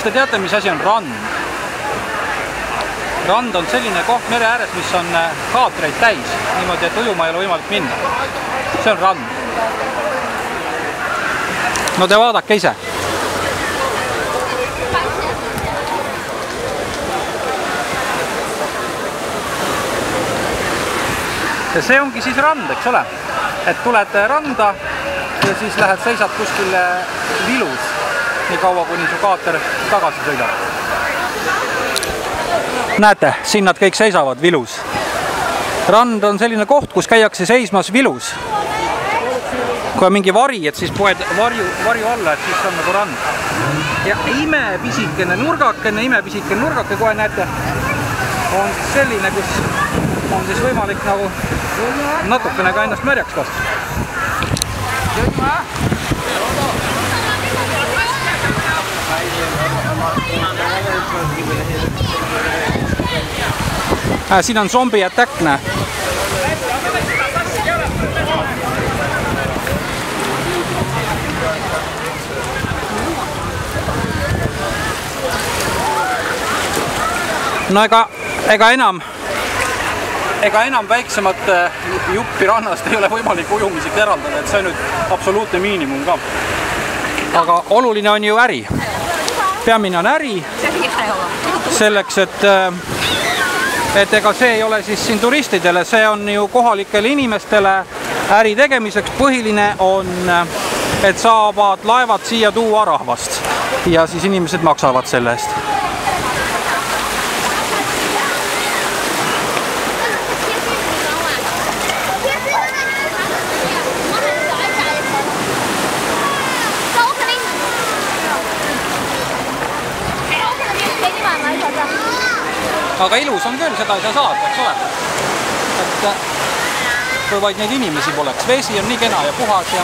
Kas te teate, mis asi on rand? Rand on selline koht mere ääres, mis on kaatreid täis, niimoodi, et ujuma ei ole võimalik minna. See on rand. No te vaadake ise. Ja see ongi siis rand, eks ole? Et tuled randa ja siis lähed seisad kuskil vilus nii kaua, kuni su kaater tagasi sõidab. Näete, siin nad kõik seisavad vilus. Rand on selline koht, kus käiakse seismas vilus. Kui on mingi vari, et siis poed varju alla, et siis on nagu rand. Ja imepisikene nurgake, kohe näete, on selline, kus on siis võimalik nagu natukene ka ennast märjaks lasta. Siin on zombi attack, näe. No ega enam väiksemat juppi rannast ei ole võimalik ujumiseks eraldada, et see on nüüd absoluutne miinimum ka. Aga oluline on ju äri. Peamine on äri selleks, et ega see ei ole siis siin turistidele, see on ju kohalikele inimestele äri tegemiseks. Põhiline on, et saavad laevad siia tuua rahvast ja siis inimesed maksavad selle eest. Aga ilus on küll, seda ei saa saada, eks ole. Et kui vaid neid inimesi poleks. Vesi on nii kena ja puhas ja